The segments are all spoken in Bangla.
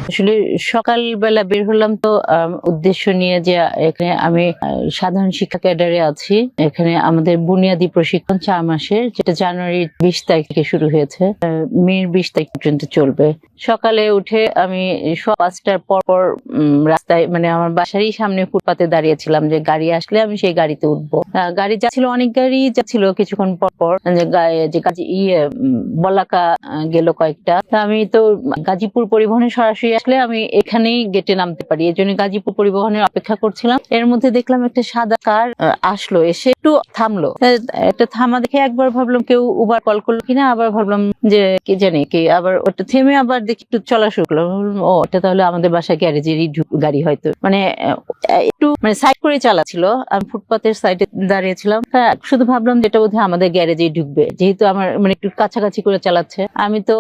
আসলে সকালবেলা বের হলাম তো উদ্দেশ্য নিয়ে যে এখানে আমি সাধারণ শিক্ষা ক্যাডারে আছি। এখানে আমাদের বুনিয়াদী প্রশিক্ষণ 4 মাসের, যেটা জানুয়ারির 20 তারিখ থেকে শুরু হয়েছে, মের 20 তারিখ পর্যন্ত চলবে। সকালে উঠে আমি 5টার পর রাস্তায়, মানে আমার বাসারই সামনে ফুটপাতে দাঁড়িয়েছিলাম যে গাড়ি আসলে আমি সেই গাড়িতে উঠবো। গাড়ি যাচ্ছিল, অনেক গাড়ি যাচ্ছিল। কিছুক্ষণ পর যে বলাকা গেল কয়েকটা। আমি তো গাজীপুর পরিবহনে সরাসরি আসলে আমি এখানেই গেটে নামতে পারি, এই জন্য গাজীপুর পরিবহনের অপেক্ষা করছিলাম। এর মধ্যে দেখলাম একটা সাদা কার আসলো, এসে একটু থামলো। একটা থামা দেখে একবার ভাবলাম কেউ উবার কল করলো কিনা, আবার ভাবলাম যে কি জানি কি, আবার ওটা থেমে আবার দেখি একটু চলা শুরু করলো। ও, এটা তাহলে আমাদের বাসায় গ্যারেজেরই গাড়ি হয়তো, মানে একটু মানে সাইড করে চালাচ্ছিল। আমি ফুটপাতের সাইডে দাঁড়িয়েছিলাম, শুধু ভাবলাম যেটা বোধহয় আমাদের গ্যারেজেই ঢুকবে, যেহেতু আমার মানে একটু কাছাকাছি করে চালাচ্ছে। আমি তো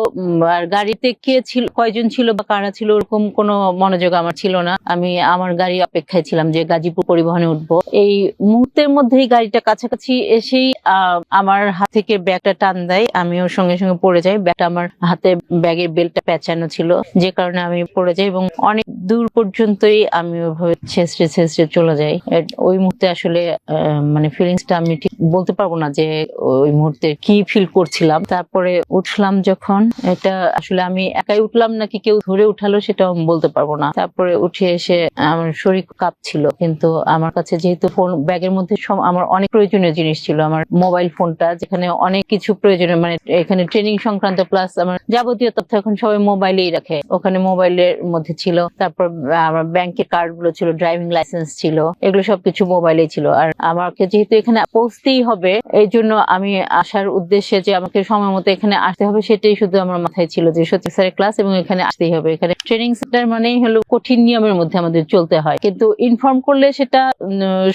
আর গাড়িতে কে ছিল, কয়জন ছিল বা কারা ছিল, ওরকম কোনো মনোযোগ আমার ছিল না। আমি আমার গাড়ি অপেক্ষায় ছিলাম যে গাজীপুর পরিবহনে উঠবো। এই মুহূর্তের মধ্যেই গাড়িটা কাছাকাছি এসেই আমার হাত থেকে ব্যাগটা টান দেয়, আমি ওর সঙ্গে সঙ্গে পড়ে যাই। ব্যাগটা আমার হাতে, ব্যাগের বেল্টটা পেঁচানো ছিল, যে কারণে আমি পড়ে যাই এবং অনেক দূর পর্যন্তই আমি ওইভাবে ছেঁচড়ে চলে যাই। ওই মুহূর্তে আসলে মানে ফিলিংসটা আমি ঠিক বলতে পারবো না যে ওই মুহূর্তে কি ফিল করছিলাম। তারপরে উঠলাম যখন, এটা আসলে আমি একাই উঠলাম নাকি কেউ ধরে উঠালো সেটাও বলতে পারবো না। তারপরে উঠে এসে আমার শরীর কাঁপছিল, কিন্তু আমার কাছে যেহেতু ফোন, ব্যাগের মধ্যে আমার অনেক প্রয়োজনীয় জিনিস ছিল। আমার মোবাইল ফোনটা, যেখানে অনেক কিছু প্রয়োজনীয়, মানে এখানে ট্রেনিং সংক্রান্ত প্লাস আমার যাবতীয় তথ্য এখন সবাই মোবাইলেই রাখে, ওখানে মোবাইলের মধ্যে ছিল। তারপর আমার ব্যাংকের কার্ড গুলো ছিল, ড্রাইভিং লাইসেন্স ছিল, এগুলো সবকিছু মোবাইলেই ছিল। আর আমাকে যেহেতু এখানে পৌঁছতেই হবে, এই জন্য আমি আসার উদ্দেশ্যে যে আমাকে সময় মতো এখানে আসতে হবে সেটাই শুধু আমার মাথায় ছিল, যে সত্যি স্যারের ক্লাস এবং এখানে আসতেই হবে। এখানে ট্রেনিং সেন্টার মানেই হলো কঠিন নিয়মের মধ্যে আমাদের চলতে হয়, কিন্তু ইনফর্ম করলে সেটা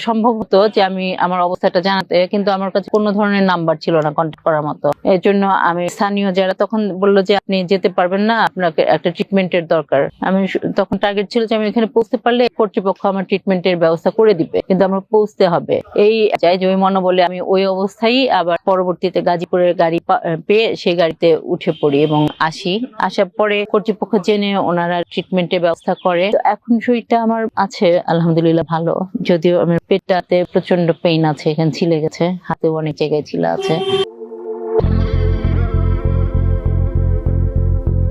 সম্ভব হতো যে আমি আমার অবস্থাটা জানাতে, কিন্তু আমার কাছে কোনো ধরনের নাম্বার ছিল না কন্ট্যাক্ট করার মতো। এর জন্য আমি স্থানীয় যারা তখন বললো যে আপনি যেতে পারবেন না, আপনাকে একটা ট্রিটমেন্টের দরকার। আমি তখন টার্গেট ছিল যে আমি এখানে পৌঁছতে পারলে কর্তৃপক্ষ আমার ট্রিটমেন্টের ব্যবস্থা করে দিবে, কিন্তু আমার পৌঁছতে হবে। এই চাই যে ওই মনোবলে আমি ওই অবস্থায় আবার পরবর্তীতে গাজীপুরের গাড়ি পেয়ে সেই গাড়িতে উঠে পড়ি এবং আসার পরে কর্তৃপক্ষ জেনে ওনারা ট্রিটমেন্টের ব্যবস্থা করে। তো এখন শরীরটা আমার আছে আলহামদুলিল্লাহ ভালো, যদিও আমার পেটটাতে প্রচন্ড পেইন আছে, এখানে ছিলে গেছে, হাতেও অনেক জায়গায় ছিলে আছে।